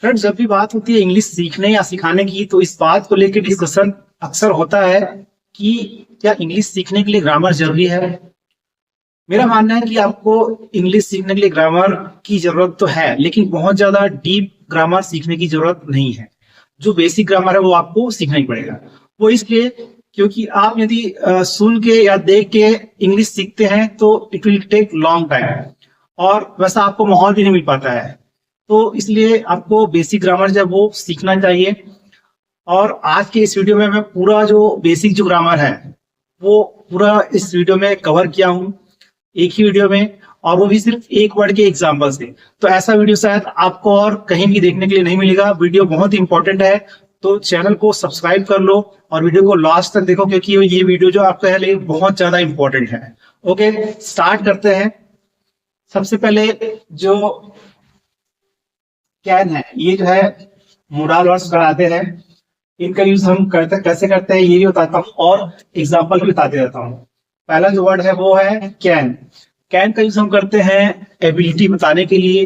Friends, जब भी बात होती है इंग्लिश सीखने या सिखाने की तो इस बात को लेकर डिस्कशन अक्सर होता है कि क्या इंग्लिश सीखने के लिए ग्रामर जरूरी है। मेरा मानना है कि आपको इंग्लिश सीखने के लिए ग्रामर की जरूरत तो है, लेकिन बहुत ज्यादा डीप ग्रामर सीखने की जरूरत नहीं है। जो बेसिक ग्रामर है वो आपको सीखना ही पड़ेगा। वो इसलिए क्योंकि आप यदि सुन के या देख के इंग्लिश सीखते हैं तो it will take long time, और वैसा आपको माहौल भी नहीं मिल पाता है। तो इसलिए आपको बेसिक ग्रामर जो है वो सीखना चाहिए। और आज के इस वीडियो में मैं पूरा जो बेसिक जो ग्रामर है वो पूरा इस वीडियो में कवर किया हूँ, एक ही वीडियो में, और वो भी सिर्फ एक वर्ड के एग्जाम्पल से। तो ऐसा वीडियो शायद आपको और कहीं भी देखने के लिए नहीं मिलेगा। वीडियो बहुत इंपॉर्टेंट है, तो चैनल को सब्सक्राइब कर लो और वीडियो को लास्ट तक देखो, क्योंकि ये वीडियो जो आपका है बहुत ज्यादा इंपॉर्टेंट है। ओके, स्टार्ट करते हैं। सबसे पहले जो कैन है, ये जो है मोडाल वर्ड्स कराते हैं, इनका यूज हम कैसे करते हैं ये भी बताता हूँ और एग्जाम्पल भी बताते रहता हूँ। पहला जो वर्ड है वो है कैन। कैन का यूज हम करते हैं एबिलिटी बताने के लिए,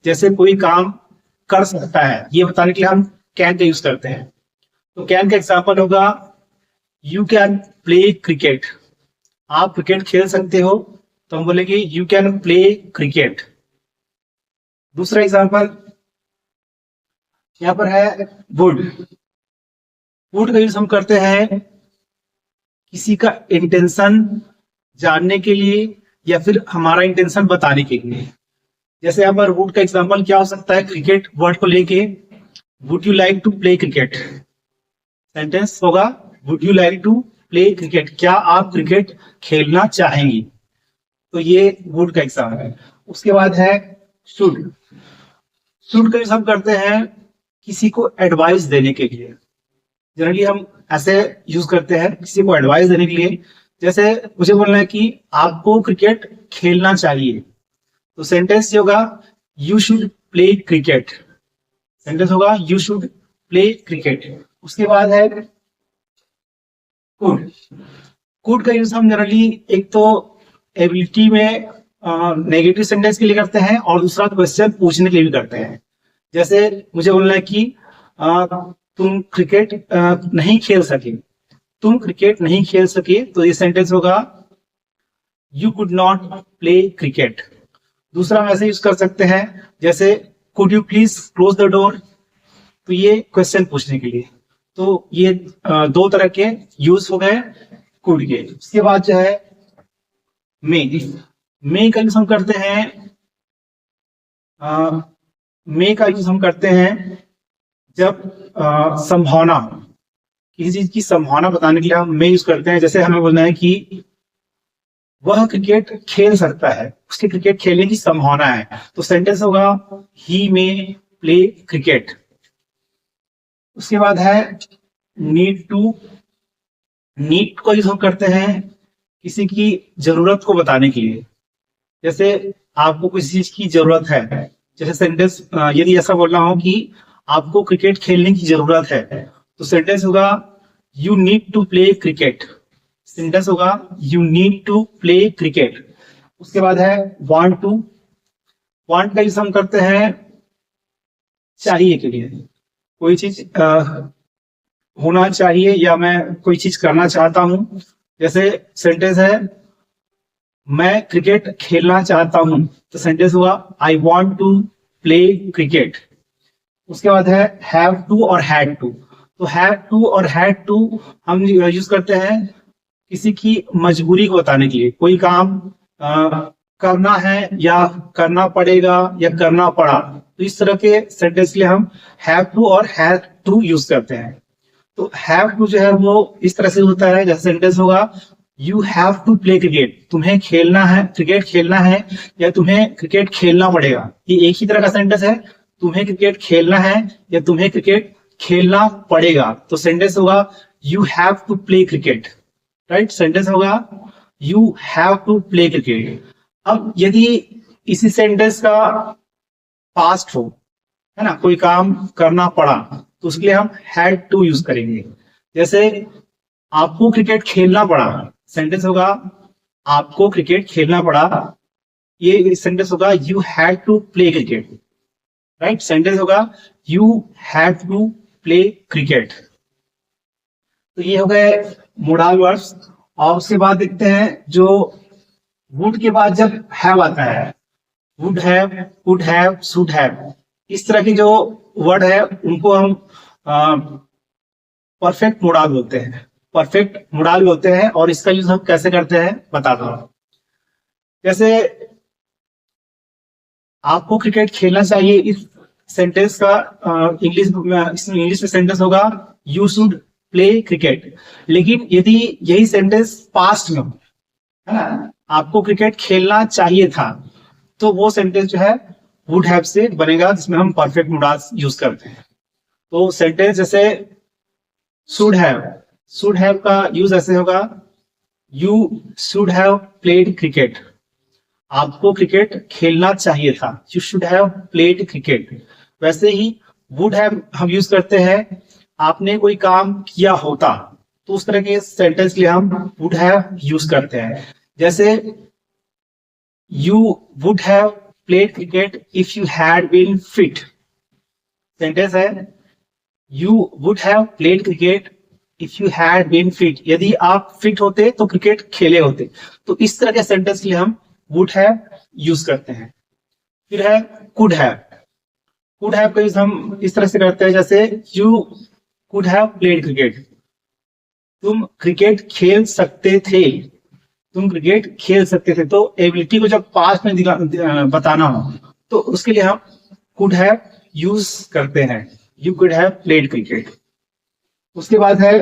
जैसे कोई काम कर सकता है ये बताने के लिए हम कैन का यूज करते हैं। तो कैन का एग्जाम्पल होगा यू कैन प्ले क्रिकेट। आप क्रिकेट खेल सकते हो, तो हम बोलेंगे यू कैन प्ले क्रिकेट। दूसरा एग्जाम्पल यहाँ पर है वुड। वुड का यूज हम करते हैं किसी का इंटेंशन जानने के लिए या फिर हमारा इंटेंशन बताने के लिए। जैसे यहाँ पर वुड का एग्जांपल क्या हो सकता है, क्रिकेट वर्ड को लेके, would you like to play cricket. Sentence होगा would you like to play cricket, क्या आप क्रिकेट खेलना चाहेंगी। तो ये वुड का एग्जांपल है। उसके बाद है शुड। शुड का यूज हम करते हैं किसी को एडवाइस देने के लिए। जनरली हम ऐसे यूज करते हैं किसी को एडवाइस देने के लिए। जैसे मुझे बोलना है कि आपको क्रिकेट खेलना चाहिए, तो सेंटेंस होगा you should play cricket. Sentence होगा यू शुड प्ले क्रिकेट। उसके बाद है कुड। कुड का यूज हम जनरली एक तो एबिलिटी में नेगेटिव सेंटेंस के लिए करते हैं और दूसरा क्वेश्चन पूछने के लिए भी करते हैं। जैसे मुझे बोलना है कि तुम क्रिकेट नहीं खेल सके, तुम क्रिकेट नहीं खेल सके, तो ये सेंटेंस होगा you could not play cricket. दूसरा हम ऐसे यूज कर सकते हैं, जैसे could you please close the door, तो ये क्वेश्चन पूछने के लिए। तो ये दो तरह के यूज हो गए कुड के। उसके बाद जो है मे का यूज हम करते हैं मे का यूज हम करते हैं जब संभावना, किसी चीज की संभावना बताने के लिए हम मे यूज करते हैं। जैसे हमें बोलना है कि वह क्रिकेट खेल सकता है, उसके क्रिकेट खेलने की संभावना है, तो सेंटेंस होगा ही मे प्ले क्रिकेट। उसके बाद है नीड टू। नीड को यूज हम करते हैं किसी की जरूरत को बताने के लिए। जैसे आपको किसी चीज की जरूरत है, जैसे सेंटेंस यदि ऐसा बोलना हो कि आपको क्रिकेट खेलने की जरूरत है, तो सेंटेंस होगा you need to play cricket. Sentence होगा you need to play cricket. उसके बाद है वांट टू। वांट का यूज हम करते हैं चाहिए के लिए, कोई चीज होना चाहिए या मैं कोई चीज करना चाहता हूं। जैसे सेंटेंस है मैं क्रिकेट खेलना चाहता हूं, तो सेंटेंस हुआ I want to play cricket. उसके बाद है हैव टू और हैड टू। तो हैव टू और हैड टू हम यूज करते हैं किसी की मजबूरी को बताने के लिए। कोई काम करना है या करना पड़ेगा या करना पड़ा, तो इस तरह के सेंटेंस के लिए हम हैव टू और हैड टू यूज करते हैं। तो हैव टू जो है वो इस तरह से होता है, जैसे सेंटेंस होगा you have to play cricket, तुम्हें खेलना है, क्रिकेट खेलना है या तुम्हें क्रिकेट खेलना पड़ेगा। ये एक ही तरह का सेंटेंस है, तुम्हें क्रिकेट खेलना है या तुम्हें क्रिकेट खेलना पड़ेगा, तो सेंटेंस होगा you have to play cricket. Right, sentence होगा you have to play cricket. अब यदि इसी सेंटेंस का पास्ट हो, है ना, कोई काम करना पड़ा, तो उसके लिए हम हैड टू यूज करेंगे। जैसे आपको क्रिकेट खेलना पड़ा, सेंटेंस होगा आपको क्रिकेट खेलना पड़ा। ये सेंटेंस होगा you had to play cricket. Right. Sentence होगा you have to play cricket. तो ये हो गए मोडाल वर्ब्स। और उसके बाद देखते हैं जो वुड के बाद जब हैव आता है, would have, could have, should have, इस तरह के जो वर्ड है उनको हम परफेक्ट मोडाल बोलते हैं। परफेक्ट मोडाल बोलते हैं। और इसका यूज हम कैसे करते हैं बताता हूं। जैसे आपको क्रिकेट खेलना चाहिए, इस सेंटेंस का इंग्लिश में सेंटेंस होगा यू शुड प्ले क्रिकेट। लेकिन यदि यही सेंटेंस पास्ट में हो, है ना, आपको क्रिकेट खेलना चाहिए था, तो वो सेंटेंस जो है वुड हैव से बनेगा, जिसमें हम परफेक्ट मोडाल्स यूज करते हैं। तो सेंटेंस जैसे शुड हैव का यूज ऐसे होगा you should have played cricket. आपको क्रिकेट खेलना चाहिए था, you should have played cricket. वैसे ही वुड हैव हम यूज करते हैं आपने कोई काम किया होता, तो उस तरह के सेंटेंस के लिए हम वुड हैव यूज करते हैं। जैसे you would have played cricket if you had been fit. Sentence है you would have played cricket if you had been fit. यदि आप फिट होते तो क्रिकेट खेले होते। तो इस तरह के सेंटेंस के लिए हम वुड हैव यूज करते हैं। फिर है कुड हैव। कुड हैव का यूज हम इस तरह से करते हैं, जैसे you could have played cricket. तुम क्रिकेट खेल सकते थे, तुम क्रिकेट खेल सकते थे। तो एबिलिटी को जब पास्ट में बताना हो तो उसके लिए हम कुड हैव यूज करते हैं, you could have played cricket. उसके बाद है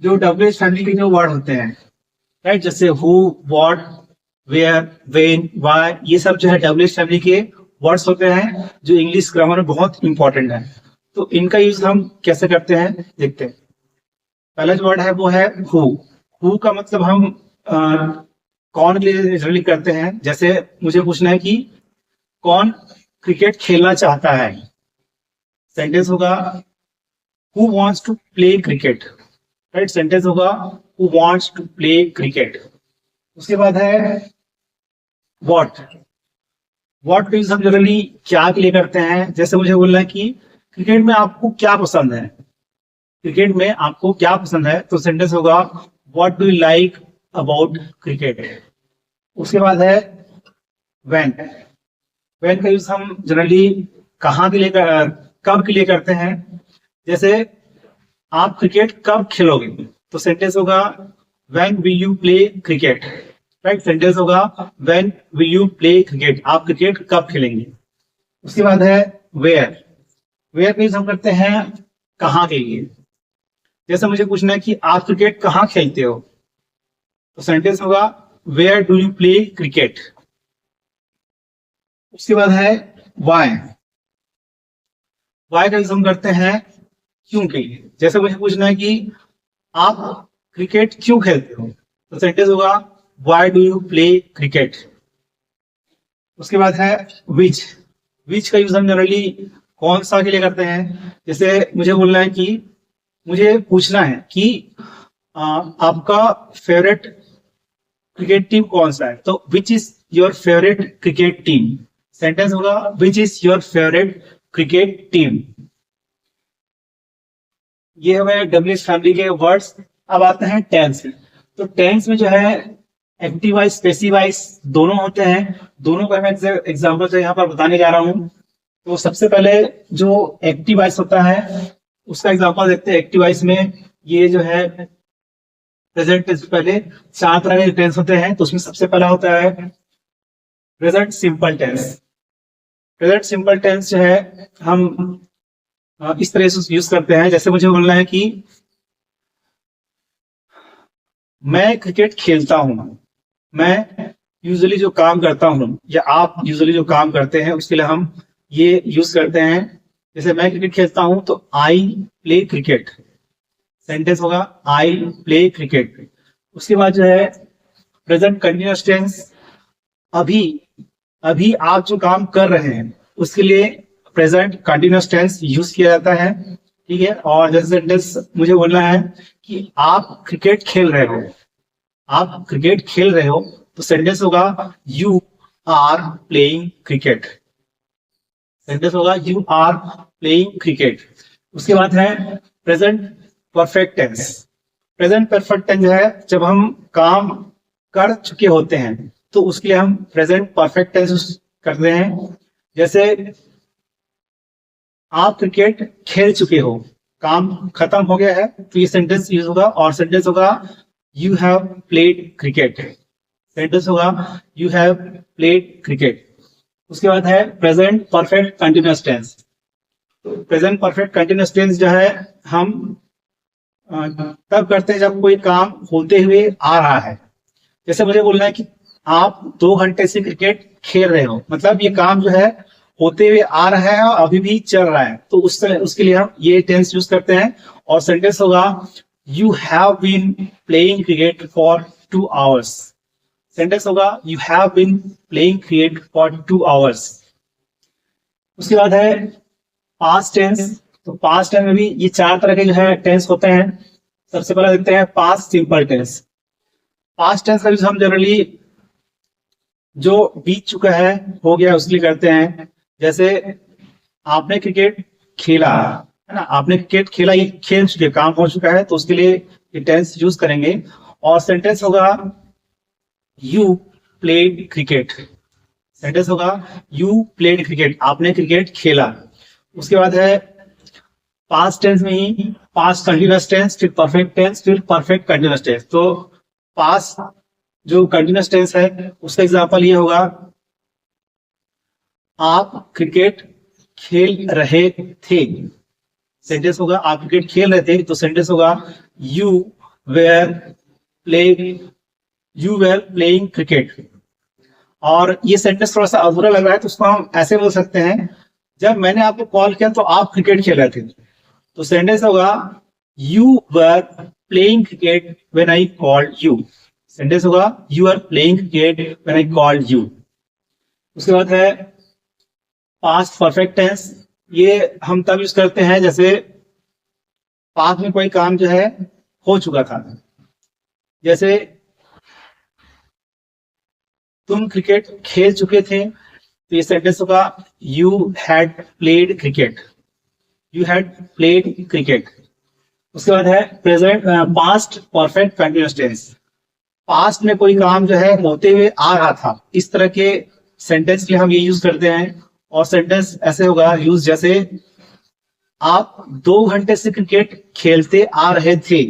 जो डब्ल्यूएच फैमिली के जो वर्ड होते हैं, राइट, जैसे who, what, where, when, why, ये सब जो है डब्ल्यूएच फैमिली के वर्ड्स होते हैं जो इंग्लिश ग्रामर में बहुत इंपॉर्टेंट है। तो इनका यूज हम कैसे करते हैं देखते हैं। पहला जो वर्ड है वो है हु का मतलब हम कौन के लिए जनरली करते हैं। जैसे मुझे पूछना है कि कौन क्रिकेट खेलना चाहता है, सेंटेंस होगा who wants to play cricket, right. Sentence होगा who wants to play cricket. उसके बाद है व्हाट। व्हाट का यूज हम जनरली क्या के लिए करते हैं। जैसे मुझे बोलना है कि क्रिकेट में आपको क्या पसंद है, क्रिकेट में आपको क्या पसंद है, तो सेंटेंस होगा what do you like about cricket. उसके बाद है व्हेन। व्हेन का यूज हम जनरली कहाँ के लिए, कब के लिए करते हैं। जैसे आप क्रिकेट कब खेलोगे, तो सेंटेंस होगा when will you play cricket, right. Sentence होगा when will you play cricket, आप क्रिकेट कब खेलेंगे। उसके बाद है वेयर। वेयर का यूज हम करते हैं कहाँ के लिए। जैसे मुझे पूछना है कि आप क्रिकेट कहाँ खेलते हो, तो सेंटेंस होगा where do you play cricket. उसके बाद है वाई। वाई का यूज हम करते हैं क्यों के लिए। जैसे मुझे पूछना है कि आप क्रिकेट क्यों खेलते हो, तो सेंटेंस होगा why do you play cricket. उसके बाद है विच। विच का यूज हम जनरली कौन सा के लिए करते हैं। जैसे मुझे बोलना है कि मुझे पूछना है कि आपका फेवरेट क्रिकेट टीम कौन सा है, तो which is your favourite cricket team. Sentence होगा which is your favourite cricket team. ये हमें डब्ल्यूएच फैमिली के वर्ड्स। अब आते हैं टेंस में। तो टेंस में जो है एक्टिव वाइज पैसिव वाइज दोनों होते हैं। दोनों का मैं एग्जांपल जो यहाँ पर बताने जा रहा हूँ। तो सबसे पहले जो एक्टिव वाइज होता है उसका एग्जांपल देखते हैं। एक्टिव वाइज में ये जो है प्रेजेंट टेंस, पहले 4 तरह के टेंस होते हैं। तो उसमें सबसे पहला होता है present simple tense. Present simple tense जो है हम इस तरह से यूज करते हैं। जैसे मुझे बोलना है कि मैं क्रिकेट खेलता हूं, मैं यूजुअली जो काम करता हूं, या आप यूजुअली जो काम करते हैं उसके लिए हम ये यूज करते हैं। जैसे मैं क्रिकेट खेलता हूं तो आई प्ले क्रिकेट। सेंटेंस होगा आई प्ले क्रिकेट। उसके बाद जो है प्रेजेंट कंटिन्यूअस टेंस। अभी अभी आप जो काम कर रहे हैं उसके लिए प्रेजेंट कंटिन्यूअस टेंस यूज किया जाता है, ठीक है। और जैसे सेंटेंस मुझे बोलना है कि आप क्रिकेट खेल रहे हो, आप क्रिकेट खेल रहे हो, तो सेंटेंस होगा you are playing cricket. Sentence होगा यू आर प्लेइंग क्रिकेट। उसके बाद है present perfect tense. Present perfect tense है जब हम काम कर चुके होते हैं तो उसके लिए हम प्रेजेंट परफेक्ट टेंस करते हैं। जैसे आप क्रिकेट खेल चुके हो, काम खत्म हो गया है, तो ये सेंटेंस यूज होगा और सेंटेंस होगा you have played cricket. Sentence होगा यू हैव प्लेड क्रिकेट। उसके बाद है present perfect continuous tense. Present perfect continuous tense जो है हम तब करते हैं जब कोई काम होते हुए आ रहा है। जैसे मुझे बोलना है कि आप 2 घंटे से क्रिकेट खेल रहे हो, मतलब ये काम जो है होते हुए आ रहा है और अभी भी चल रहा है, तो उसके लिए हम ये टेंस यूज करते हैं। और सेंटेंस होगा you have been playing cricket for 2 hours. Sentence होगा you have been playing cricket for 2 hours. उसके बाद है पास्ट टेंस। तो पास्ट टेंस में भी ये 4 तरह के जो है टेंस होते हैं। सबसे पहले देखते हैं past simple tense. Past tense का यूज हम जनरली जो बीत चुका है, हो गया, उसके लिए करते हैं। जैसे आपने क्रिकेट खेला है ना, आपने क्रिकेट खेला, ये खेल चुके, काम हो चुका है, तो उसके लिए ये टेंस यूज करेंगे। और सेंटेंस होगा यू प्लेड क्रिकेट। सेंटेंस होगा यू प्लेड क्रिकेट, आपने क्रिकेट खेला। उसके बाद है पास्ट टेंस में ही पास्ट कंटिन्यूअस टेंस, फिर परफेक्ट टेंस, फिर परफेक्ट कंटिन्यूअस टेंस। तो पास्ट जो कंटिन्यूअस टेंस है उसका एग्जांपल ये होगा आप क्रिकेट खेल रहे थे। सेंटेंस होगा आप क्रिकेट खेल रहे थे, तो सेंटेंस होगा यू वेर प्लेइंग क्रिकेट। और ये सेंटेंस थोड़ा सा अधूरा लग रहा है, तो उसको हम ऐसे बोल सकते हैं जब मैंने आपको कॉल किया तो आप क्रिकेट खेल रहे थे, तो सेंटेंस होगा you were playing cricket when I called you. Sentence होगा you are playing cricket when I called you. उसके बाद है पास्ट परफेक्ट टेंस। ये हम तब यूज करते हैं जैसे पास्ट में कोई काम जो है हो चुका था। जैसे तुम क्रिकेट खेल चुके थे, तो ये सेंटेंस होगा you had played cricket. You had played cricket. उसके बाद है present past perfect continuous tense. पास्ट में कोई काम जो है होते हुए आ रहा था, इस तरह के सेंटेंस के लिए हम ये यूज करते हैं। और सेंटेंस ऐसे होगा यूज जैसे आप 2 घंटे से क्रिकेट खेलते आ रहे थे।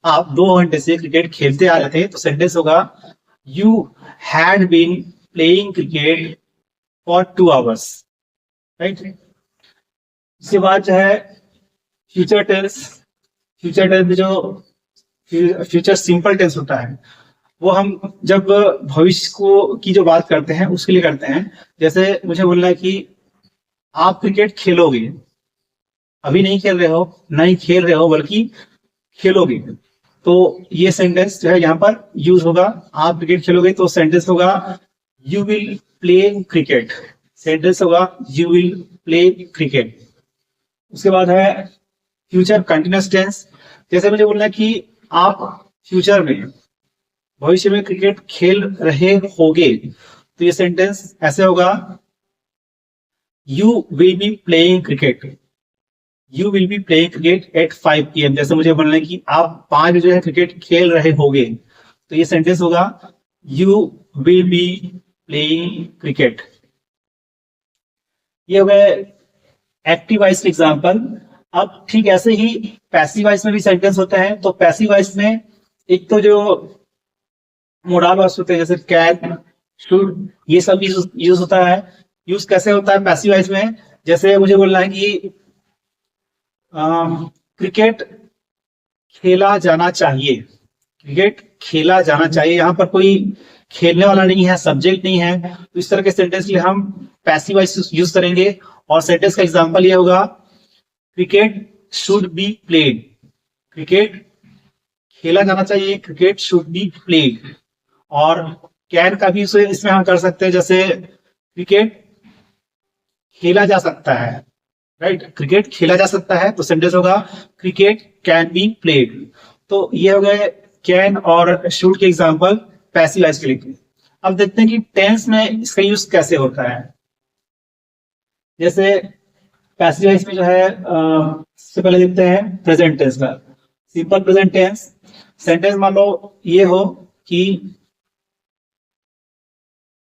आप 2 घंटे से क्रिकेट खेलते आ रहे थे, तो सेंटेंस होगा you had been playing cricket for 2 hours. Right. इसके बाद जो है फ्यूचर टेंस। फ्यूचर टेंस जो फ्यूचर सिंपल टेंस होता है, वो हम जब भविष्य को की जो बात करते हैं उसके लिए करते हैं। जैसे मुझे बोलना है कि आप क्रिकेट खेलोगे, अभी नहीं खेल रहे हो, नहीं खेल रहे हो बल्कि खेलोगे, तो ये सेंटेंस जो है यहाँ पर यूज होगा। आप क्रिकेट खेलोगे तो सेंटेंस होगा you will play cricket. Sentence होगा यू विल प्ले क्रिकेट। उसके बाद है फ्यूचर कंटिन्यूअस टेंस। जैसे मुझे बोलना है कि आप फ्यूचर में, भविष्य में क्रिकेट खेल रहे होगे, तो ये सेंटेंस ऐसे होगा you will be playing cricket. You will be playing cricket at 5 PM। जैसे मुझे बोलना है कि आप 5 बजे क्रिकेट खेल रहे होगे, तो ये सेंटेंस होगा you will be playing cricket. ये हो गए एक्टिव वॉइस के एग्जांपल। अब ठीक ऐसे ही पैसिव वॉइस में भी सेंटेंस होते हैं। तो पैसिव वॉइस में एक तो जो मोडाल वर्ब्स होते हैं जैसे कैन, शुड, ये सब यूज होता है। यूज कैसे होता है पैसिव वॉइस में? जैसे मुझे बोलना है कि क्रिकेट खेला जाना चाहिए। क्रिकेट खेला जाना चाहिए, यहाँ पर कोई खेलने वाला नहीं है, सब्जेक्ट नहीं है, तो इस तरह के सेंटेंस के लिए हम पैसिव वॉइस यूज करेंगे। और सेंटेंस का एग्जांपल ये होगा cricket should be played. Cricket खेला जाना चाहिए, क्रिकेट शुड बी प्लेड। और कैन का भी इसमें हम कर सकते हैं, जैसे क्रिकेट खेला जा सकता है। राइट, क्रिकेट खेला जा सकता है, तो सेंटेंस होगा क्रिकेट कैन बी प्लेड। तो ये हो गए कैन और शुड के एग्जांपल पैसिव वॉइस के लिए। अब देखते हैं कि टेंस में इसका यूज कैसे होता है। जैसे पैसिव वॉइस में जो है सबसे पहले देखते हैं प्रेजेंट टेंस का। सिंपल प्रेजेंट टेंस सेंटेंस मान लो ये हो कि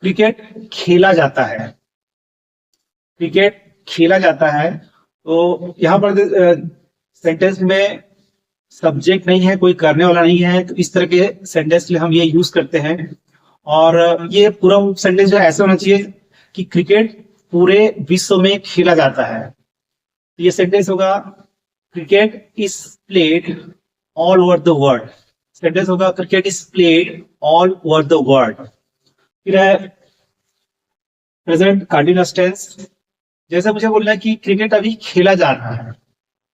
क्रिकेट खेला जाता है, क्रिकेट खेला जाता है, तो यहाँ पर सेंटेंस में सब्जेक्ट नहीं है, कोई करने वाला नहीं है, तो इस तरह के सेंटेंस के लिए हम ये यूज करते हैं। और ये पूरा सेंटेंस जो है ऐसा होना चाहिए कि क्रिकेट पूरे विश्व में खेला जाता है। तो ये सेंटेंस होगा cricket is played all over the world. Sentence होगा cricket is played all over the world. फिर है प्रेजेंट कंटीन्यूअस टेंस। जैसे मुझे बोलना है कि क्रिकेट अभी खेला जा रहा है,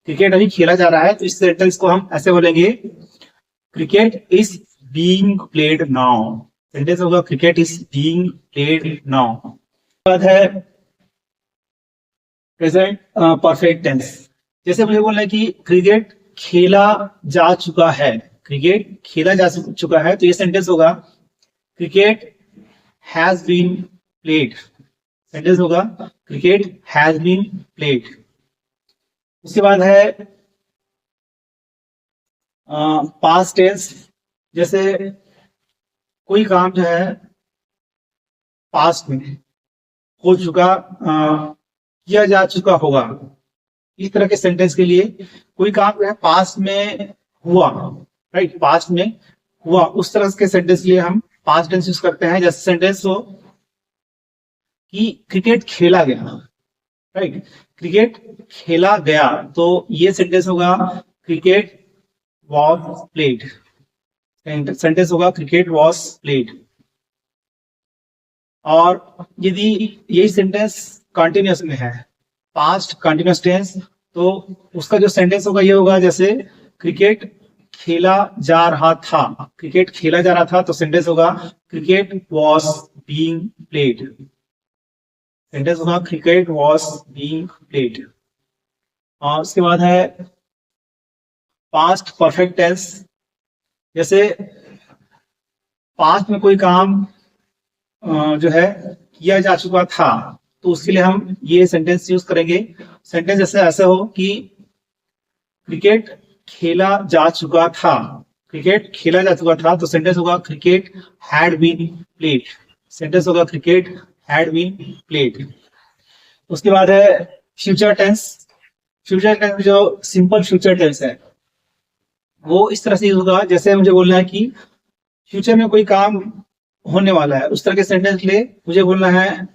क्रिकेट अभी खेला जा रहा है, तो इस सेंटेंस को हम ऐसे बोलेंगे cricket is being played now. Sentence होगा cricket is being played now. बाद है प्रेजेंट परफेक्ट टेंस। जैसे मुझे बोलना है कि क्रिकेट खेला जा चुका है, क्रिकेट खेला जा चुका है, तो ये सेंटेंस होगा cricket has been played. Sentence होगा क्रिकेट हैज बीन प्लेड। उसके बाद है पास्ट टेंस। जैसे कोई काम जो है पास्ट में हो चुका, किया जा चुका होगा, इस तरह के सेंटेंस के लिए कोई काम जो है पास्ट में हुआ, राइट, पास्ट में हुआ, उस तरह के सेंटेंस के लिए हम पास्ट टेंस यूज करते हैं। जैसे सेंटेंस हो कि क्रिकेट खेला गया, राइट, क्रिकेट खेला गया, तो ये सेंटेंस होगा क्रिकेट वॉज प्लेड। सेंटेंस होगा क्रिकेट वॉज प्लेड। और यदि यही सेंटेंस कंटिन्यूअस में है, पास्ट कंटिन्यूअस टेंस, तो उसका जो सेंटेंस होगा ये होगा जैसे क्रिकेट खेला जा रहा था, क्रिकेट खेला जा रहा था, तो सेंटेंस होगा cricket was being played. Sentence होगा क्रिकेट वॉज बीइंग प्लेड। और उसके बाद है पास्ट परफेक्ट टेंस। जैसे पास्ट में कोई काम जो है किया जा चुका था, तो उसके लिए हम ये सेंटेंस यूज करेंगे। सेंटेंस जैसे ऐसा हो कि क्रिकेट खेला जा चुका था, क्रिकेट खेला जा चुका था, तो सेंटेंस होगा cricket had been played. Sentence होगा क्रिकेट हैड बीन प्लेड। उसके बाद है फ्यूचर टेंस। फ्यूचर टेंस जो सिंपल फ्यूचर टेंस है वो इस तरह से होगा, जैसे मुझे बोलना है कि फ्यूचर में कोई काम होने वाला है, उस तरह के सेंटेंस के लिए मुझे बोलना है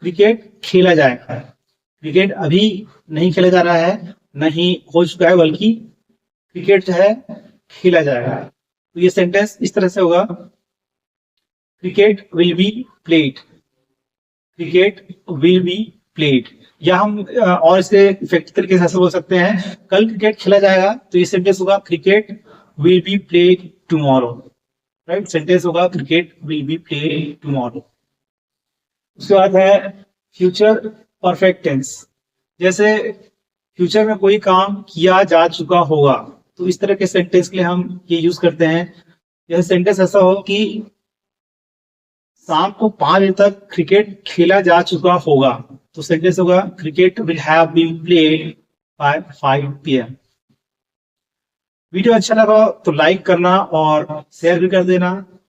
क्रिकेट खेला जाएगा। क्रिकेट अभी नहीं खेला जा रहा है, नहीं हो चुका है, बल्कि क्रिकेट जो है खेला जाएगा। तो ये सेंटेंस इस तरह से होगा cricket will be played, cricket will be played. या हम और इसे इफेक्टिव तरीके से बोल सकते हैं कल क्रिकेट खेला जाएगा, तो ये सेंटेंस होगा cricket will be played tomorrow, right, sentence होगा cricket will be played tomorrow. उसके बाद है फ्यूचर परफेक्ट टेंस। जैसे फ्यूचर में कोई काम किया जा चुका होगा, तो इस तरह के सेंटेंस के लिए हम ये यूज करते हैं। जैसे सेंटेंस ऐसा हो कि शाम को 5 बजे तक क्रिकेट खेला जा चुका होगा, तो सेंटेंस होगा cricket will have been played by 5 PM। Video अच्छा लगा तो लाइक करना और शेयर भी कर देना।